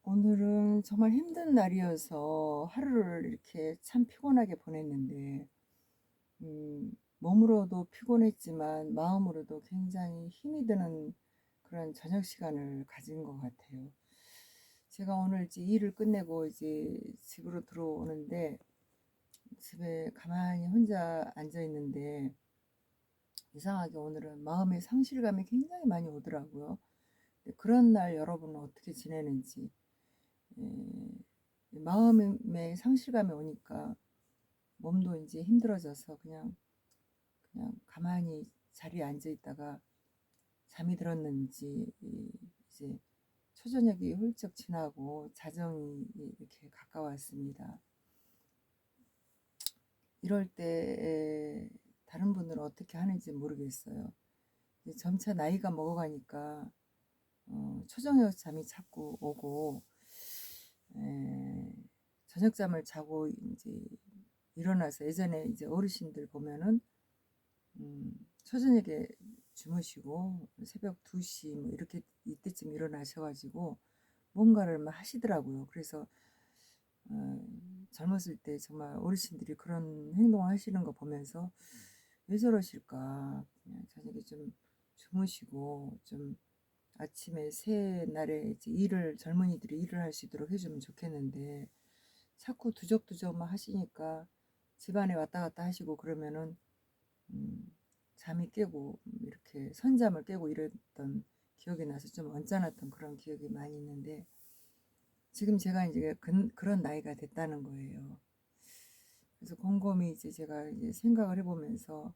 오늘은 정말 힘든 날이어서 하루를 이렇게 참 피곤하게 보냈는데, 몸으로도 피곤했지만 마음으로도 굉장히 힘이 드는 그런 저녁 시간을 가진 것 같아요. 제가 오늘 이제 일을 끝내고 이제 집으로 들어오는데, 집에 가만히 혼자 앉아 있는데, 이상하게 오늘은 마음의 상실감이 굉장히 많이 오더라고요. 근데 그런 날 여러분은 어떻게 지내는지, 마음의 상실감이 오니까 몸도 이제 힘들어져서 그냥 가만히 자리에 앉아 있다가 잠이 들었는지 이제 초저녁이 훌쩍 지나고 자정이 이렇게 가까웠습니다. 이럴 때 다른 분들은 어떻게 하는지 모르겠어요. 점차 나이가 먹어가니까 초저녁 잠이 자꾸 오고 저녁잠을 자고 이제 일어나서 예전에 이제 어르신들 보면은 초저녁에 주무시고 새벽 2시 뭐 이렇게 이때쯤 일어나셔가지고 뭔가를 막 하시더라고요. 그래서 어, 젊었을 때 정말 어르신들이 그런 행동을 하시는 거 보면서 왜 저러실까? 그냥 저녁에 좀 주무시고 좀 아침에 새 날에 이제 일을 젊은이들이 일을 할 수 있도록 해주면 좋겠는데 자꾸 두적두적만 하시니까 집안에 왔다 갔다 하시고 그러면은 음, 잠이 깨고 이렇게 선잠을 깨고 이랬던 기억이 나서 좀 언짢았던 그런 기억이 많이 있는데 지금 제가 이제 그런 나이가 됐다는 거예요. 그래서 곰곰이 이제 제가 이제 생각을 해보면서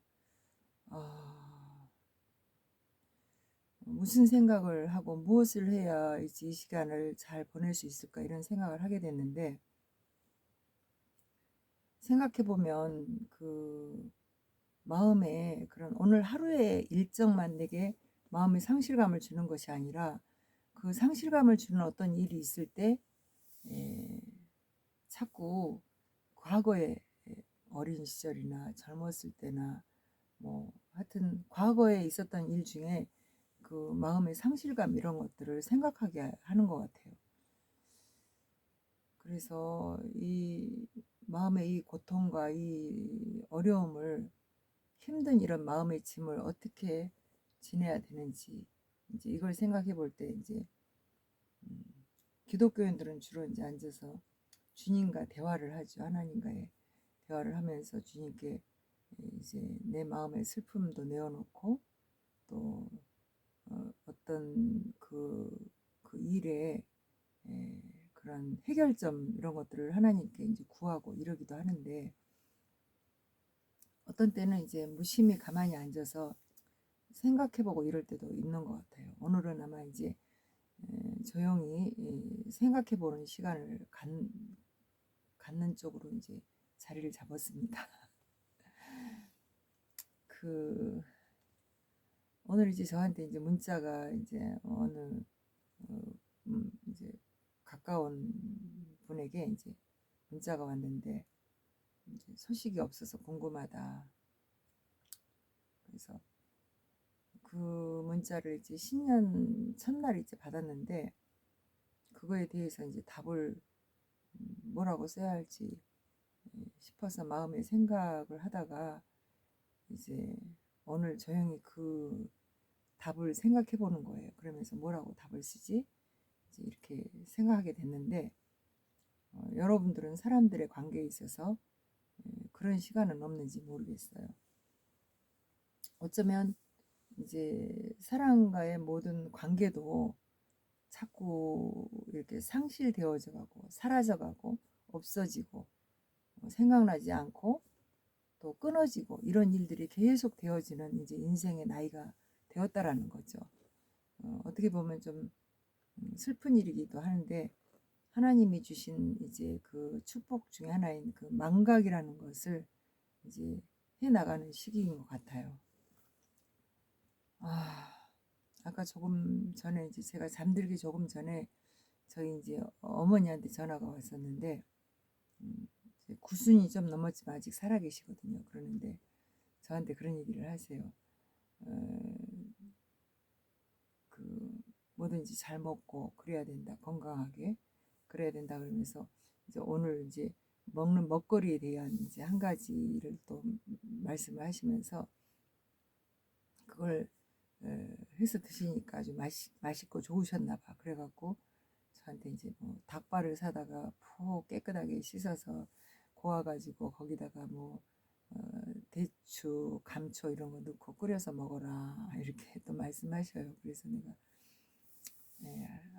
아, 무슨 생각을 하고 무엇을 해야 이제 이 시간을 잘 보낼 수 있을까 이런 생각을 하게 됐는데 생각해보면 그 마음에 그런 오늘 하루의 일정만 내게 마음의 상실감을 주는 것이 아니라 그 상실감을 주는 어떤 일이 있을 때 에, 자꾸 과거에 어린 시절이나 젊었을 때나 뭐 하여튼 과거에 있었던 일 중에 그 마음의 상실감 이런 것들을 생각하게 하는 것 같아요. 그래서 이 마음의 이 고통과 이 어려움을 힘든 이런 마음의 짐을 어떻게 지내야 되는지 이제 이걸 생각해 볼 때 이제 음, 기독교인들은 주로 이제 앉아서 주님과 대화를 하죠. 하나님과의 대화를 하면서 주님께 이제 내 마음의 슬픔도 내어놓고 또 어떤 그 일에 그런 해결점 이런 것들을 하나님께 이제 구하고 이러기도 하는데 어떤 때는 이제 무심히 가만히 앉아서 생각해보고 이럴 때도 있는 것 같아요. 오늘은 아마 이제 조용히 생각해보는 시간을 갖는 쪽으로 이제 자리를 잡았습니다. 그 오늘 이제 저한테 이제 문자가 이제 어느 이제 가까운 분에게 이제 문자가 왔는데 이제 소식이 없어서 궁금하다. 그래서 그 문자를 이제 신년 첫날 이제 받았는데 그거에 대해서 이제 답을 뭐라고 써야 할지 싶어서 마음의 생각을 하다가 이제 오늘 조용히 그 답을 생각해 보는 거예요. 그러면서 뭐라고 답을 쓰지? 이제 이렇게 생각하게 됐는데 여러분들은 사람들의 관계에 있어서 그런 시간은 없는지 모르겠어요. 어쩌면 이제 사람과의 모든 관계도 자꾸 이렇게 상실되어져 가고 사라져 가고 없어지고 생각나지 않고 또 끊어지고 이런 일들이 계속 되어지는 이제 인생의 나이가 되었다라는 거죠. 어떻게 보면 좀 슬픈 일이기도 하는데 하나님이 주신 이제 그 축복 중에 하나인 그 망각이라는 것을 이제 해 나가는 시기인 것 같아요. 아, 아까 조금 전에 이제 제가 잠들기 조금 전에 저희 이제 어머니한테 전화가 왔었는데 이제 9순이 좀 넘었지만 아직 살아 계시거든요. 그러는데 저한테 그런 얘기를 하세요. 어, 그 뭐든지 잘 먹고 그래야 된다. 건강하게. 그래야 된다 그러면서 이제 오늘 이제 먹는 먹거리에 대한 이제 한 가지를 또 말씀을 하시면서 그걸 해서 드시니까 아주 맛있고 좋으셨나 봐. 그래갖고 저한테 이제 뭐 닭발을 사다가 푹 깨끗하게 씻어서 고아가지고 거기다가 뭐 대추, 감초 이런 거 넣고 끓여서 먹어라 이렇게 또 말씀하셔요. 그래서 내가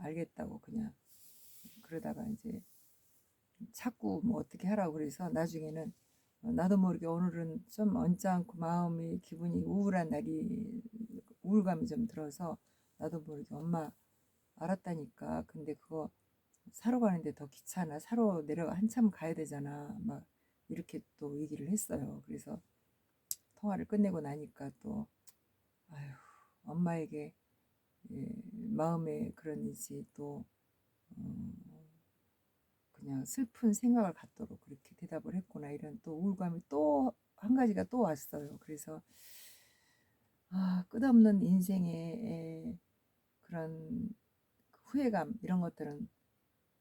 알겠다고 그냥 그러다가 이제 자꾸 뭐 어떻게 하라고 그래서 나중에는 나도 모르게 오늘은 좀 언짢고 마음이 기분이 우울한 날이 우울감이 좀 들어서 나도 모르게 엄마 알았다니까 근데 그거 사러 가는데 더 귀찮아 사러 내려가 한참 가야 되잖아 막 이렇게 또 얘기를 했어요. 그래서 통화를 끝내고 나니까 또 아휴 엄마에게 마음에 그런 이지 또 음, 그냥 슬픈 생각을 갖도록 그렇게 대답을 했구나 이런 또 우울감이 또 한 가지가 또 왔어요. 그래서 끝없는 인생의 그런 후회감 이런 것들은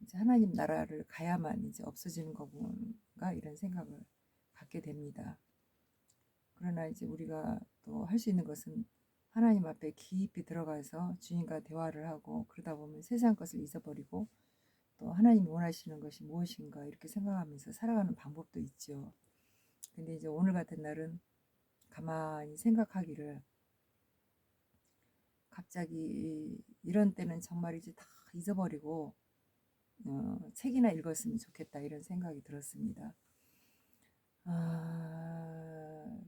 이제 하나님 나라를 가야만 이제 없어지는 거구나 이런 생각을 갖게 됩니다. 그러나 이제 우리가 또 할 수 있는 것은 하나님 앞에 깊이 들어가서 주님과 대화를 하고 그러다 보면 세상 것을 잊어버리고 또 하나님이 원하시는 것이 무엇인가 이렇게 생각하면서 살아가는 방법도 있죠. 근데 이제 오늘 같은 날은 가만히 생각하기를 갑자기 이런 때는 정말 이제 다 잊어버리고 책이나 읽었으면 좋겠다 이런 생각이 들었습니다.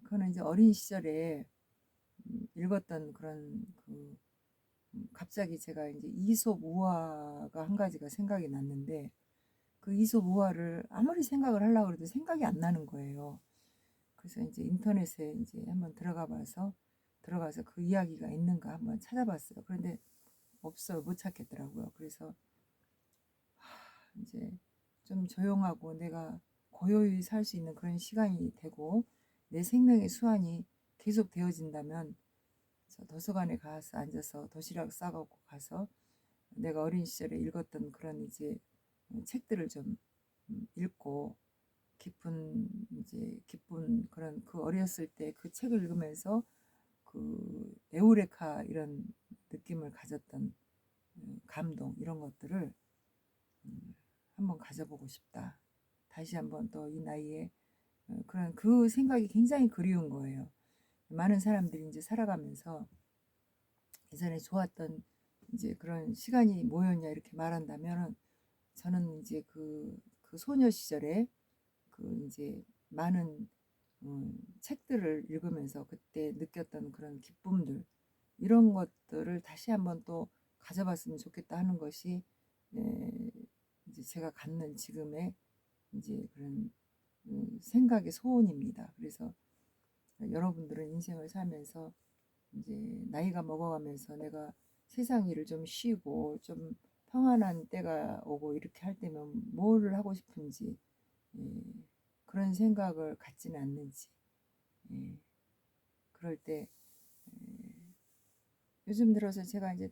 그거는 이제 어린 시절에 읽었던 그런 갑자기 제가 이제 이솝 우화가 한 가지가 생각이 났는데 그 이솝 우화를 아무리 생각을 하려고 해도 생각이 안 나는 거예요. 그래서 이제 인터넷에 이제 한번 들어가서 그 이야기가 있는가 한번 찾아봤어요. 그런데 없어요. 못 찾겠더라고요. 그래서 이제 좀 조용하고 내가 고요히 살 수 있는 그런 시간이 되고 내 생명의 수완이 계속 되어진다면 도서관에 가서 앉아서 도시락 싸갖고 가서 내가 어린 시절에 읽었던 그런 이제 책들을 좀 읽고 기쁜 그런 그 어렸을 때 그 책을 읽으면서 그 에우레카 이런 느낌을 가졌던 감동 이런 것들을 한번 가져보고 싶다. 다시 한번 또 이 나이에 그런 그 생각이 굉장히 그리운 거예요. 많은 사람들이 이제 살아가면서 예전에 좋았던 이제 그런 시간이 뭐였냐 이렇게 말한다면은 저는 이제 그 소녀 시절에 그 이제 많은 책들을 읽으면서 그때 느꼈던 그런 기쁨들 이런 것들을 다시 한번 또 가져봤으면 좋겠다 하는 것이 이제 제가 갖는 지금의 이제 그런 생각의 소원입니다. 그래서 여러분들은 인생을 살면서 이제 나이가 먹어가면서 내가 세상 일을 좀 쉬고 좀 평안한 때가 오고 이렇게 할 때면 뭐를 하고 싶은지 그런 생각을 갖지는 않는지 그럴 때 요즘 들어서 제가 이제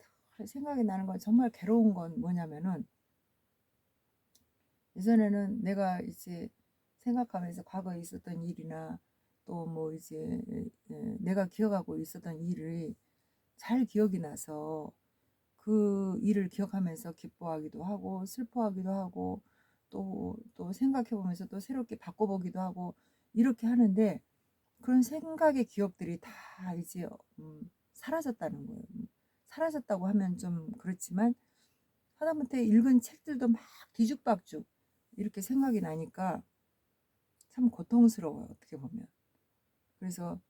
생각이 나는 건 정말 괴로운 건 뭐냐면은 예전에는 내가 이제 생각하면서 과거에 있었던 일이나 또 뭐 이제 내가 기억하고 있었던 일을 잘 기억이 나서 그 일을 기억하면서 기뻐하기도 하고 슬퍼하기도 하고 또 생각해 보면서 또 새롭게 바꿔보기도 하고 이렇게 하는데 그런 생각의 기억들이 다 이제 사라졌다는 거예요. 사라졌다고 하면 좀 그렇지만 하다못해 읽은 책들도 막 뒤죽박죽 이렇게 생각이 나니까 참 고통스러워요. 어떻게 보면. 그래서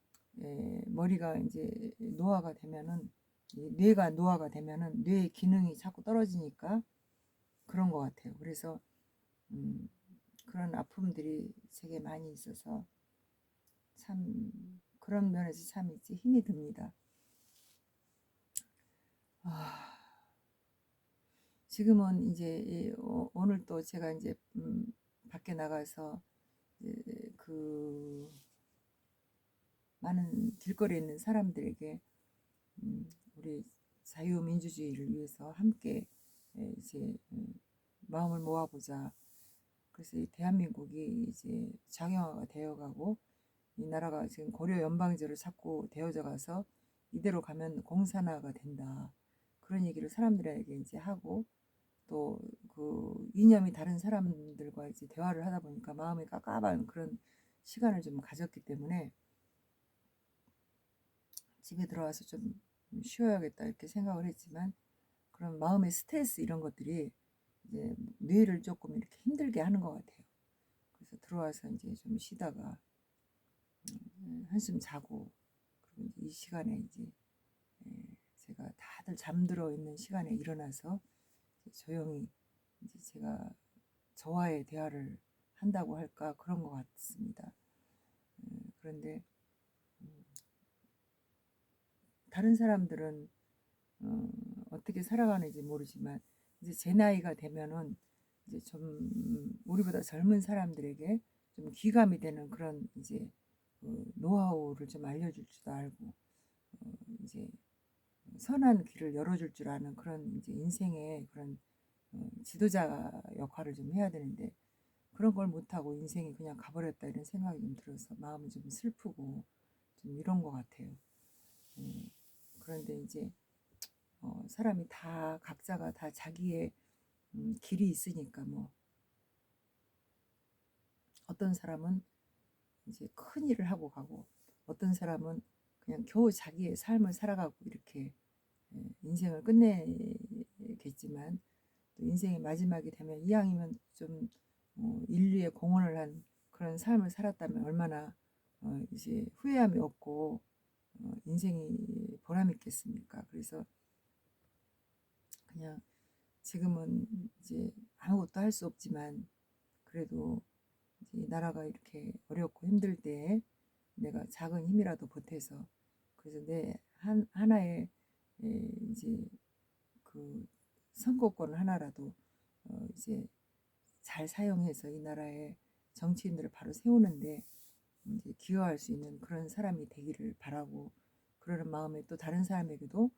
머리가 이제 노화가 되면은 뇌가 노화가 되면은 뇌의 기능이 자꾸 떨어지니까 그런 것 같아요. 그래서 음, 그런 아픔들이 되게 많이 있어서 참 그런 면에서 참 이제 힘이 듭니다. 지금은 이제 오늘 또 제가 이제 밖에 나가서 그 많은 길거리에 있는 사람들에게 우리 자유민주주의를 위해서 함께 이제 마음을 모아보자. 그래서 이 대한민국이 이제 장영화가 되어가고 이 나라가 지금 고려 연방제로 자꾸 되어져 가서 이대로 가면 공산화가 된다. 그런 얘기를 사람들에게 이제 하고 또 그 이념이 다른 사람들과 이제 대화를 하다 보니까 마음이 깝깝한 그런 시간을 좀 가졌기 때문에 집에 들어와서 좀 쉬어야겠다 이렇게 생각을 했지만 그런 마음의 스트레스 이런 것들이 이제 뇌를 조금 이렇게 힘들게 하는 것 같아요. 그래서 들어와서 이제 좀 쉬다가 한숨 자고 그리고 이제 이 시간에 이제 예, 제가 다들 잠들어 있는 시간에 일어나서 조용히 이제 제가 저와의 대화를 한다고 할까 그런 것 같습니다. 그런데 다른 사람들은 어떻게 살아가는지 모르지만 이제 제 나이가 되면은 이제 좀 우리보다 젊은 사람들에게 좀 귀감이 되는 그런 이제 그 노하우를 좀 알려줄 줄 알고 이제 선한 길을 열어줄 줄 아는 그런 이제 인생의 그런 지도자 역할을 좀 해야 되는데 그런 걸 못하고 인생이 그냥 가버렸다 이런 생각이 좀 들어서 마음이 좀 슬프고 좀 이런 것 같아요. 그런데 이제 사람이 다 각자가 다 자기의 길이 있으니까 뭐 어떤 사람은 이제 큰 일을 하고 가고 어떤 사람은 그냥 겨우 자기의 삶을 살아가고 이렇게 인생을 끝내겠지만 또 인생의 마지막이 되면 이왕이면 좀 인류에 공헌을 한 그런 삶을 살았다면 얼마나 이제 후회함이 없고 인생이 보람 있겠습니까? 그래서 그냥 지금은 이제 아무것도 할 수 없지만 그래도 이제 나라가 이렇게 어렵고 힘들 때 내가 작은 힘이라도 보태서 그래서 내 하나의 이제 그 선거권 하나라도 이제 잘 사용해서 이 나라의 정치인들을 바로 세우는데 이제 기여할 수 있는 그런 사람이 되기를 바라고 그러는 마음에 또 다른 사람에게도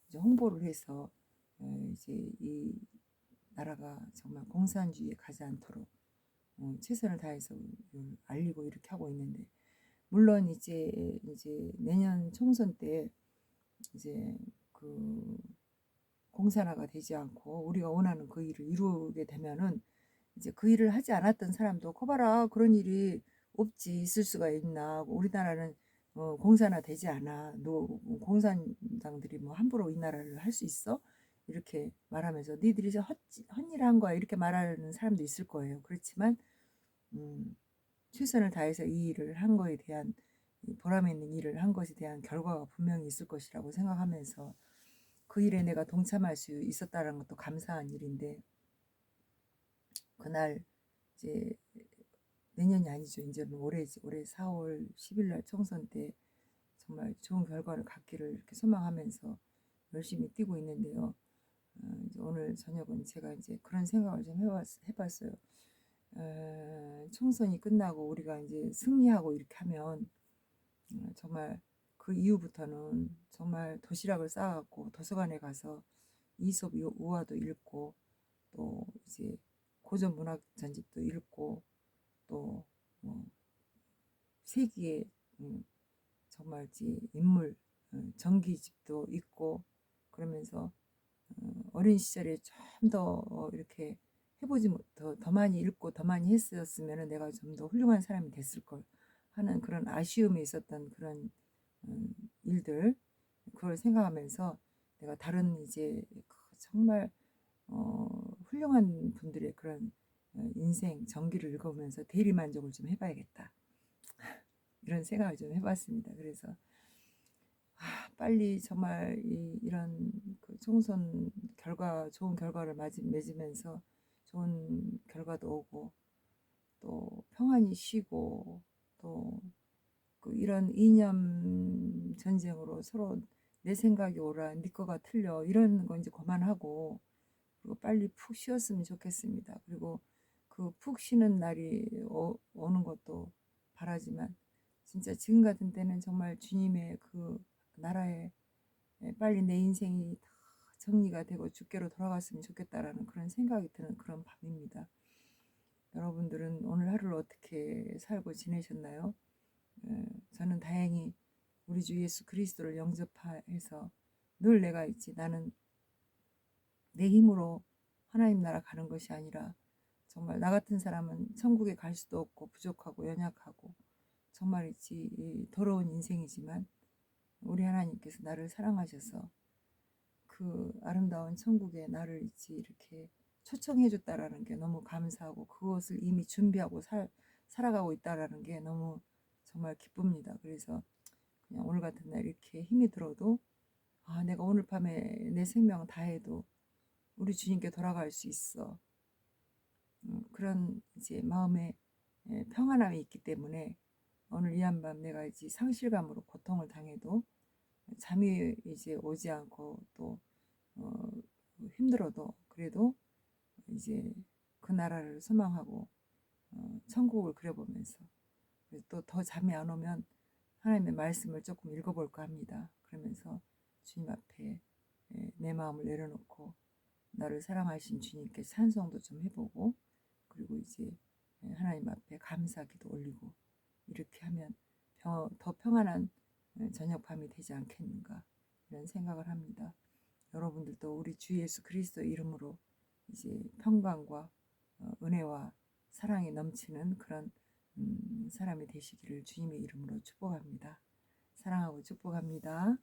이제 홍보를 해서 이제 이 나라가 정말 공산주의에 가지 않도록 최선을 다해서 알리고 이렇게 하고 있는데 물론 이제 내년 총선 때 이제 그 공산화가 되지 않고 우리가 원하는 그 일을 이루게 되면은 이제 그 일을 하지 않았던 사람도 거봐라 그런 일이 없지 있을 수가 있나 우리나라는 공산화 되지 않아 너 공산당들이 뭐 함부로 이 나라를 할 수 있어 이렇게 말하면서 니들이 헛일 한 거야 이렇게 말하는 사람도 있을 거예요. 그렇지만 음, 최선을 다해서 이 일을 한 거에 대한 보람 있는 일을 한 것에 대한 결과가 분명히 있을 것이라고 생각하면서 그 일에 내가 동참할 수 있었다는 것도 감사한 일인데 그날 이제 내년이 아니죠. 이제는 올해지. 올해 4월 10일 날 총선 때 정말 좋은 결과를 갖기를 이렇게 소망하면서 열심히 뛰고 있는데요. 이제 오늘 저녁은 제가 이제 그런 생각을 좀 해봤어요. 총선이 끝나고 우리가 이제 승리하고 이렇게 하면 정말 그 이후부터는 정말 도시락을 싸갖고 도서관에 가서 이솝 우화도 읽고 또 이제 고전 문학 전집도 읽고 또뭐 세기의 정말 인물 전기집도 읽고 그러면서 어린 시절에 좀 더 이렇게 해보지 더 많이 읽고 더 많이 했었으면 내가 좀 더 훌륭한 사람이 됐을 걸 하는 그런 아쉬움이 있었던 그런 일들 그걸 생각하면서 내가 다른 이제 정말 훌륭한 분들의 그런 인생 전기를 읽어보면서 대리만족을 좀 해봐야겠다 이런 생각을 좀 해봤습니다. 그래서 빨리 정말 이런 그 총선 결과 좋은 결과를 맺으면서 좋은 결과도 오고 또 평안히 쉬고 또 그 이런 이념 전쟁으로 서로 내 생각이 옳아 네 거가 틀려 이런 거 이제 그만하고 그리고 빨리 푹 쉬었으면 좋겠습니다. 그리고 그 푹 쉬는 날이 오는 것도 바라지만 진짜 지금 같은 때는 정말 주님의 그 나라에 빨리 내 인생이 다 정리가 되고 주께로 돌아갔으면 좋겠다라는 그런 생각이 드는 그런 밤입니다. 여러분들은 오늘 하루를 어떻게 살고 지내셨나요? 저는 다행히 우리 주 예수 그리스도를 영접해서 늘 내가 있지, 나는 내 힘으로 하나님 나라 가는 것이 아니라 정말 나 같은 사람은 천국에 갈 수도 없고 부족하고 연약하고 정말 있지, 이 더러운 인생이지만 우리 하나님께서 나를 사랑하셔서 그 아름다운 천국에 나를 있지 이렇게 초청해 줬다라는 게 너무 감사하고, 그것을 이미 준비하고 살아가고 있다라는 게 너무 정말 기쁩니다. 그래서 그냥 오늘 같은 날 이렇게 힘이 들어도, 아, 내가 오늘 밤에 내 생명 다해도 우리 주님께 돌아갈 수 있어. 그런 이제 마음에 평안함이 있기 때문에 오늘 이 한밤 내가 이제 상실감으로 고통을 당해도 잠이 이제 오지 않고 또 어, 힘들어도 그래도 이제 그 나라를 소망하고 천국을 그려보면서, 또 더 잠이 안 오면 하나님의 말씀을 조금 읽어볼까 합니다. 그러면서 주님 앞에 내 마음을 내려놓고 나를 사랑하신 주님께 찬송도 좀 해보고, 그리고 이제 하나님 앞에 감사기도 올리고, 이렇게 하면 더 평안한 저녁 밤이 되지 않겠는가 이런 생각을 합니다. 여러분들도 우리 주 예수 그리스도 이름으로 이제 평강과 은혜와 사랑이 넘치는 그런 사람이 되시기를 주님의 이름으로 축복합니다. 사랑하고 축복합니다.